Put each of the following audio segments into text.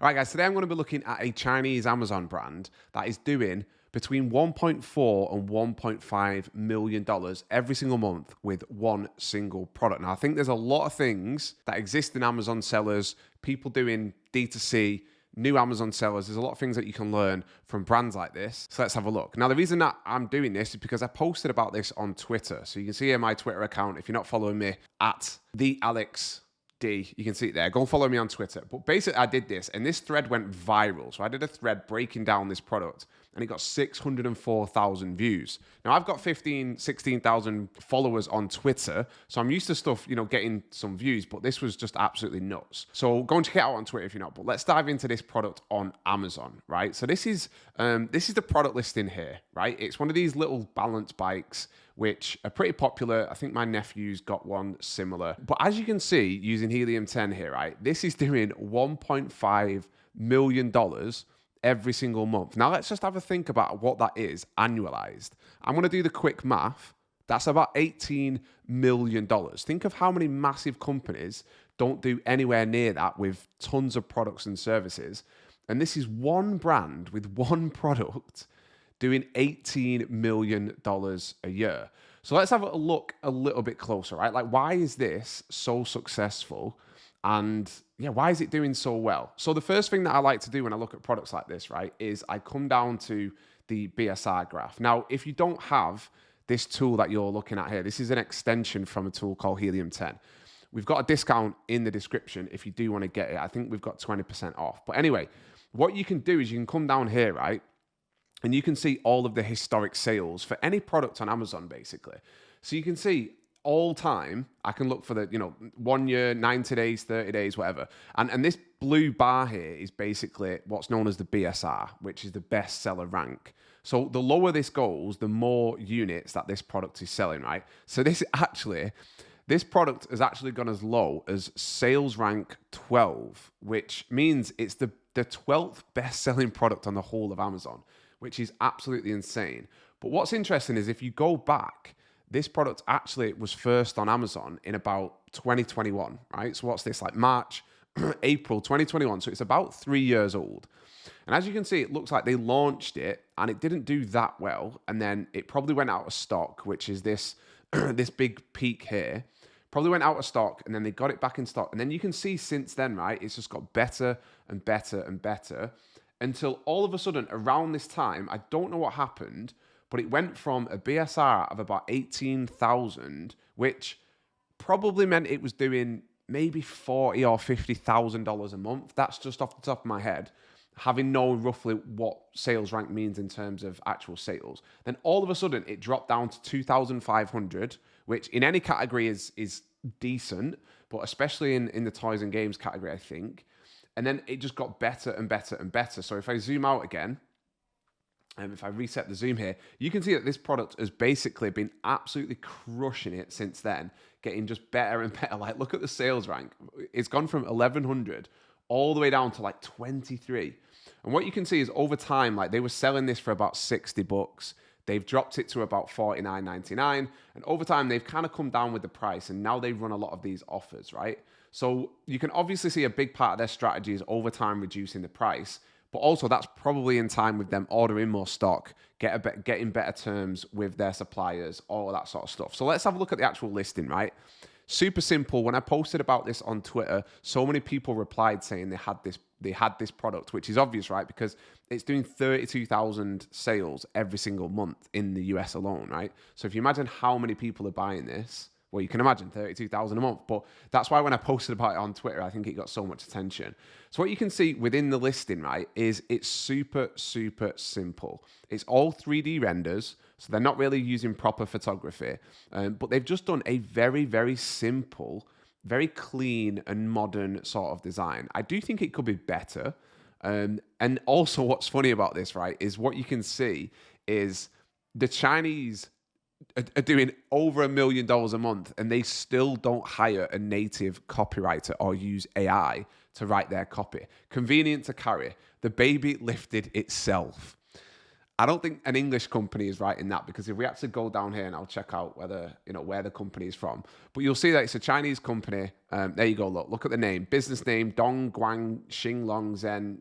All right, guys, today I'm going to be looking at a Chinese Amazon brand that is doing between 1.4 and 1.5 million dollars every single month with one single product. Now, I think there's a lot of things that exist in Amazon sellers, people doing D2C, new Amazon sellers. There's a lot of things that you can learn from brands like this. So let's have a look. Now, the reason that I'm doing this is because I posted about this on Twitter. So you can see here my Twitter account if you're not following me at the Alex D. You can see it there. Go and follow me on Twitter. But basically, I did this, and this thread went viral. So I did a thread breaking down this product, and it got 604,000 views. Now, I've got 16,000 followers on Twitter, so I'm used to stuff, getting some views, but this was just absolutely nuts. So go and check it out on Twitter if you're not. But let's dive into this product on Amazon, right? So this is the product listing here, right? It's one of these little balance bikes, which are pretty popular. I think my nephew's got one similar. But as you can see, using Helium 10 here, right, this is doing $1.5 million every single month. Now, let's just have a think about what that is annualized. I'm going to do the quick math. That's about $18 million. Think of how many massive companies don't do anywhere near that with tons of products and services. And this is one brand with one product doing $18 million a year. So let's have a look a little bit closer, right? Like, why is this so successful? And yeah, why is it doing so well? So the first thing that I like to do when I look at products like this, right, is I come down to the BSR graph. Now, if you don't have this tool that you're looking at here, this is an extension from a tool called Helium 10. We've got a discount in the description if you do want to get it. I think we've got 20% off. But anyway, what you can do is you can come down here, right? And you can see all of the historic sales for any product on Amazon, basically. So you can see all time, I can look for the, 1 year, 90 days, 30 days, whatever. And this blue bar here is basically what's known as the BSR, which is the bestseller rank. So the lower this goes, the more units that this product is selling, right? So this product has actually gone as low as sales rank 12, which means it's the 12th best-selling product on the whole of Amazon, which is absolutely insane. But what's interesting is if you go back, this product actually was first on Amazon in about 2021, right? So what's this, like March, April 2021. So it's about 3 years old. And as you can see, it looks like they launched it and it didn't do that well. And then it probably went out of stock, which is this, this big peak here. Probably went out of stock and then they got it back in stock. And then you can see since then, right, it's just got better and better and better, until all of a sudden, around this time, I don't know what happened, but it went from a BSR of about 18,000, which probably meant it was doing maybe $40,000 or $50,000 a month. That's just off the top of my head, having known roughly what sales rank means in terms of actual sales. Then all of a sudden, it dropped down to 2,500, which in any category is decent, but especially in the toys and games category, I think. And then it just got better and better and better. So if I zoom out again, and if I reset the zoom here, you can see that this product has basically been absolutely crushing it since then, getting just better and better. Like, look at the sales rank. It's gone from 1,100 all the way down to like 23. And what you can see is over time, like they were selling this for about $60. They've dropped it to about $49.99. And over time, they've kind of come down with the price. And now they run a lot of these offers, right? So you can obviously see a big part of their strategy is over time reducing the price. But also that's probably in time with them ordering more stock, getting better terms with their suppliers, all of that sort of stuff. So let's have a look at the actual listing, right? Super simple. When I posted about this on Twitter, so many people replied saying they had this product, which is obvious, right? Because it's doing 32,000 sales every single month in the US alone, right? So if you imagine how many people are buying this, well, you can imagine 32,000 a month, but that's why when I posted about it on Twitter, I think it got so much attention. So what you can see within the listing, right, is it's super, super simple. It's all 3D renders, so they're not really using proper photography, but they've just done a very, very simple, very clean and modern sort of design. I do think it could be better. And also what's funny about this, right, is what you can see is the Chinese are doing over $1 million a month and they still don't hire a native copywriter or use AI to write their copy. Convenient to carry. The baby lifted itself. I don't think an English company is writing that, because if we actually go down here and I'll check out whether, where the company is from, but you'll see that it's a Chinese company. There you go. Look at the name, business name, Dong Guang Xinglong Zhen,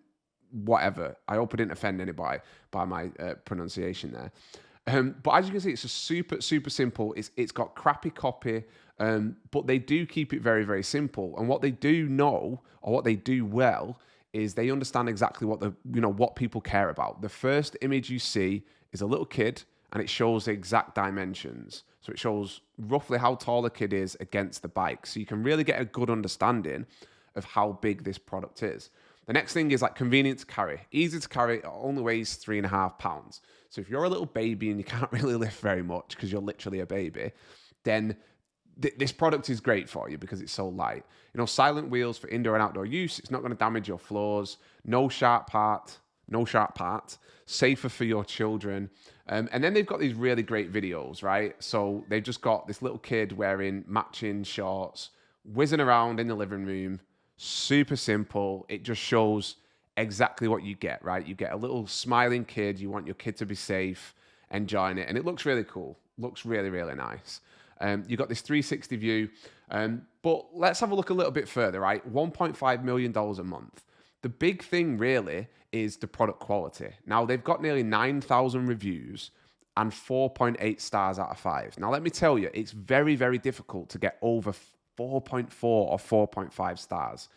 whatever. I hope I didn't offend anybody by my pronunciation there. But as you can see, it's just super, super simple. It's got crappy copy, but they do keep it very, very simple. And what they do know, or what they do well, is they understand exactly what people care about. The first image you see is a little kid, and it shows the exact dimensions. So it shows roughly how tall the kid is against the bike. So you can really get a good understanding of how big this product is. The next thing is like convenient to carry. Easy to carry, it only weighs 3.5 pounds. So if you're a little baby and you can't really lift very much because you're literally a baby, then this product is great for you because it's so light. Silent wheels for indoor and outdoor use. It's not going to damage your floors. No sharp part. Safer for your children. And then they've got these really great videos, right? So they've just got this little kid wearing matching shorts, whizzing around in the living room. Super simple. It just shows exactly what you get, right? You get a little smiling kid. You want your kid to be safe, enjoying it. And it looks really cool. Looks really, really nice. You've got this 360 view. But let's have a look a little bit further, right? $1.5 million a month. The big thing really is the product quality. Now, they've got nearly 9,000 reviews and 4.8 stars out of 5. Now, let me tell you, it's very, very difficult to get over 4.4 or 4.5 stars.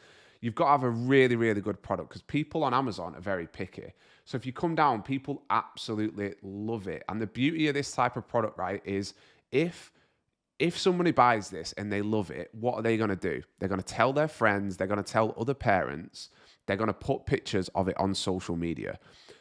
You've got to have a really, really good product, because people on Amazon are very picky. So if you come down, people absolutely love it. And the beauty of this type of product, right, is if somebody buys this and they love it, what are they going to do? They're going to tell their friends, they're going to tell other parents, they're going to put pictures of it on social media.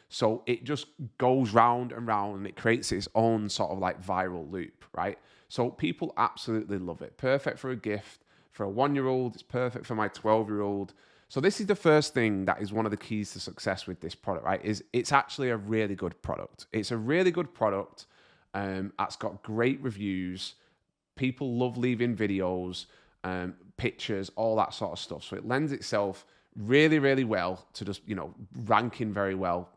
So it just goes round and round, and it creates its own sort of like viral loop, right? So people absolutely love it. Perfect for a gift. For a 1-year-old, it's perfect for my 12-year-old. So this is the first thing that is one of the keys to success with this product, right? Is it's actually a really good product. It's a really good product. It's got great reviews. People love leaving videos, pictures, all that sort of stuff. So it lends itself really, really well to just, ranking very well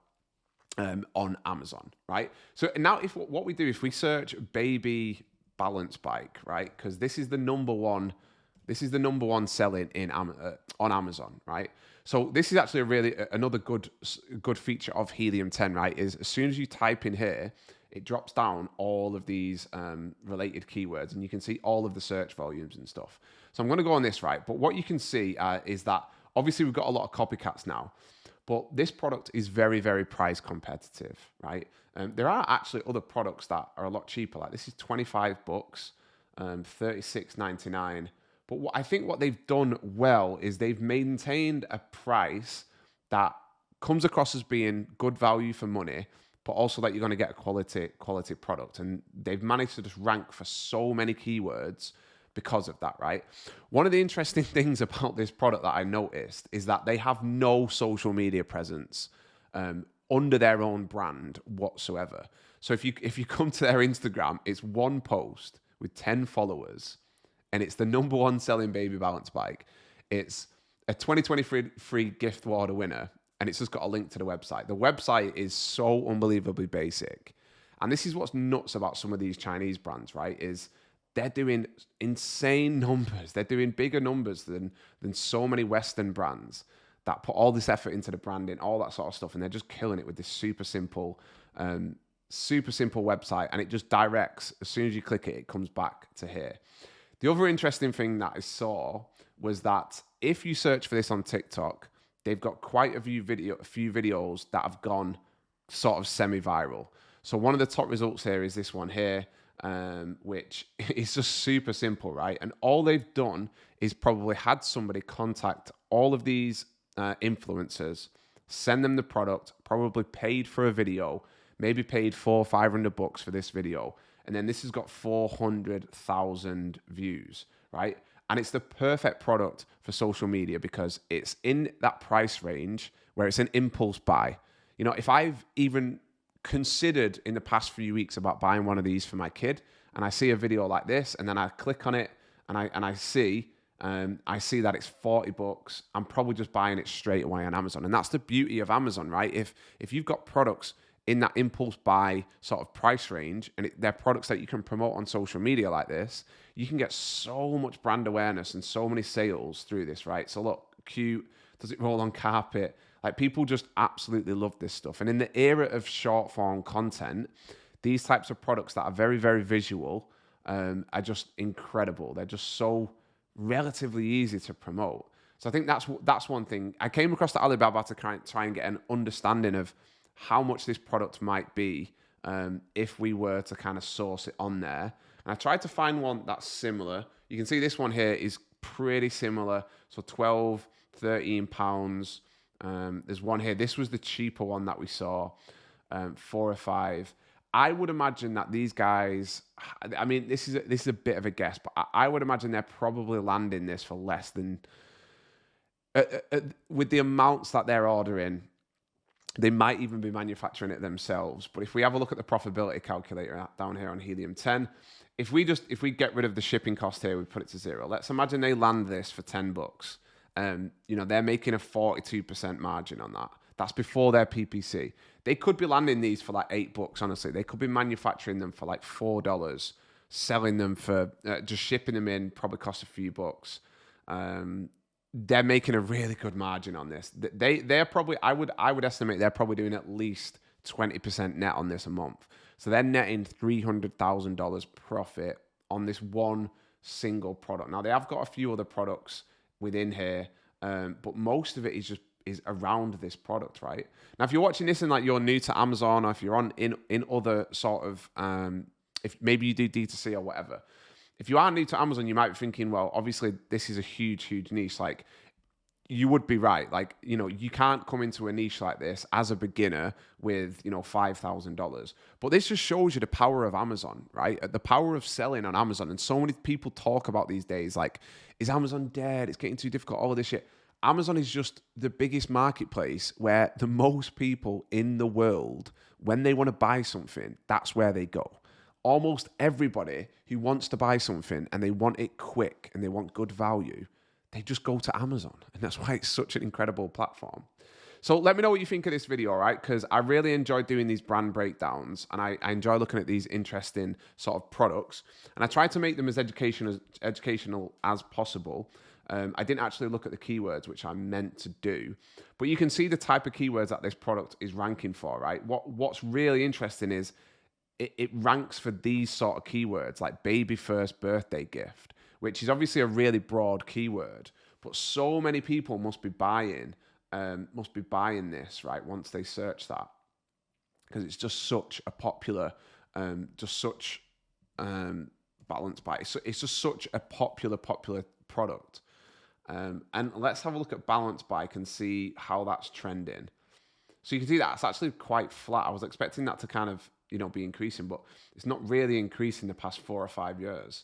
on Amazon, right? So now what we do, if we search baby balance bike, right? Because this is the number one selling on Amazon, right? So this is actually another good feature of Helium 10, right? Is as soon as you type in here, it drops down all of these related keywords, and you can see all of the search volumes and stuff. So I'm going to go on this, right? But what you can see is that obviously we've got a lot of copycats now, but this product is very, very price competitive, right? There are actually other products that are a lot cheaper. Like this is $25, $36.99. But I think what they've done well is they've maintained a price that comes across as being good value for money, but also that you're going to get a quality product. And they've managed to just rank for so many keywords because of that, right? One of the interesting things about this product that I noticed is that they have no social media presence under their own brand whatsoever. So if you come to their Instagram, it's one post with 10 followers, and it's the number one selling baby balance bike. It's a 2023 free gift award winner, and it's just got a link to the website. The website is so unbelievably basic. And this is what's nuts about some of these Chinese brands, right? Is they're doing insane numbers. They're doing bigger numbers than so many Western brands that put all this effort into the branding, all that sort of stuff, and they're just killing it with this super simple website, and it just directs, as soon as you click it, it comes back to here. The other interesting thing that I saw was that if you search for this on TikTok, they've got quite a few videos that have gone sort of semi-viral. So one of the top results here is this one here, which is just super simple, right? And all they've done is probably had somebody contact all of these influencers, send them the product, probably paid for a video, maybe paid $400 or $500 for this video. And then this has got 400,000 views, right? And it's the perfect product for social media because it's in that price range where it's an impulse buy. If I've even considered in the past few weeks about buying one of these for my kid, and I see a video like this, and then I click on it, and I see that it's $40, I'm probably just buying it straight away on Amazon. And that's the beauty of Amazon, right? If you've got products in that impulse buy sort of price range, and they're products that you can promote on social media like this, you can get so much brand awareness and so many sales through this, right? So look, cute, does it roll on carpet? Like, people just absolutely love this stuff. And in the era of short form content, these types of products that are very, very visual are just incredible. They're just so relatively easy to promote. So I think that's one thing. I came across the Alibaba to try and get an understanding of how much this product might be if we were to kind of source it on there. And I tried to find one that's similar. You can see this one here is pretty similar. So 12, 13 pounds. There's one here. This was the cheaper one that we saw, 4 or 5. I would imagine that these guys, I mean, this is a bit of a guess, but I would imagine they're probably landing this for less than, with the amounts that they're ordering, they might even be manufacturing it themselves. But if we have a look at the profitability calculator down here on Helium 10, if we get rid of the shipping cost here, we put it to 0. Let's imagine they land this for $10. They're making a 42% margin on that. That's before their PPC. They could be landing these for like $8, honestly. They could be manufacturing them for like $4, selling them for, just shipping them in, probably cost a few bucks. They're making a really good margin on this. They're probably, I would estimate they're probably doing at least 20% net on this a month. So they're netting $300,000 profit on this one single product. Now, they have got a few other products within here, but most of it is around this product, right? Now, if you're watching this and like you're new to Amazon, or if you're in other sort of, if maybe you do D2C or whatever, if you are new to Amazon, you might be thinking, well, obviously this is a huge, huge niche. Like, you would be right. Like, you can't come into a niche like this as a beginner with, $5,000. But this just shows you the power of Amazon, right? The power of selling on Amazon. And so many people talk about these days, like, is Amazon dead? It's getting too difficult, all of this shit. Amazon is just the biggest marketplace where the most people in the world, when they want to buy something, that's where they go. Almost everybody who wants to buy something and they want it quick and they want good value, they just go to Amazon. And that's why it's such an incredible platform. So let me know what you think of this video, all right? Because I really enjoy doing these brand breakdowns, and I enjoy looking at these interesting sort of products. And I try to make them as educational as possible. I didn't actually look at the keywords, which I meant to do. But you can see the type of keywords that this product is ranking for, right? What's really interesting is it ranks for these sort of keywords, like baby first birthday gift, which is obviously a really broad keyword, but so many people must be buying this, right, once they search that, because it's just such a popular, balance buy. It's just such a popular product. And let's have a look at balance buy and see how that's trending. So you can see that it's actually quite flat. I was expecting that to kind of, be increasing, but it's not really increasing the past 4 or 5 years.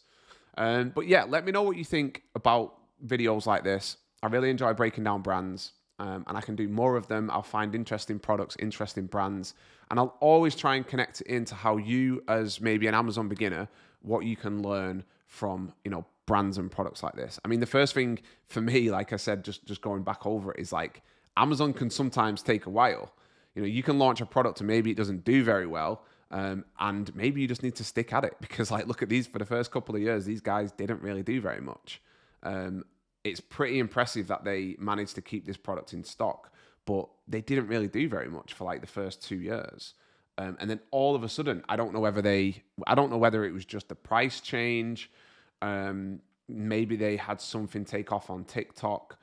But yeah, let me know what you think about videos like this. I really enjoy breaking down brands, and I can do more of them. I'll find interesting products, interesting brands, and I'll always try and connect it into how you, as maybe an Amazon beginner, what you can learn from, brands and products like this. I mean, the first thing for me, like I said, just going back over it, is like Amazon can sometimes take a while. You can launch a product and maybe it doesn't do very well. And maybe you just need to stick at it, because like, look at these, for the first couple of years, these guys didn't really do very much. It's pretty impressive that they managed to keep this product in stock, but they didn't really do very much for like the first 2 years. And then all of a sudden, I don't know whether it was just the price change. Maybe they had something take off on TikTok.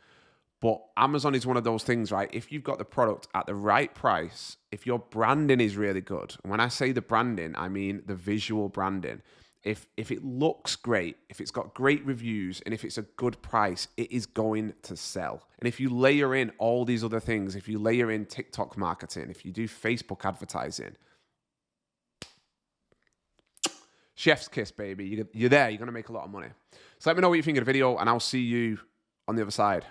But Amazon is one of those things, right? If you've got the product at the right price, if your branding is really good, and when I say the branding, I mean the visual branding. If it looks great, if it's got great reviews, and if it's a good price, it is going to sell. And if you layer in all these other things, if you layer in TikTok marketing, if you do Facebook advertising, chef's kiss, baby. You're there. You're going to make a lot of money. So let me know what you think of the video, and I'll see you on the other side.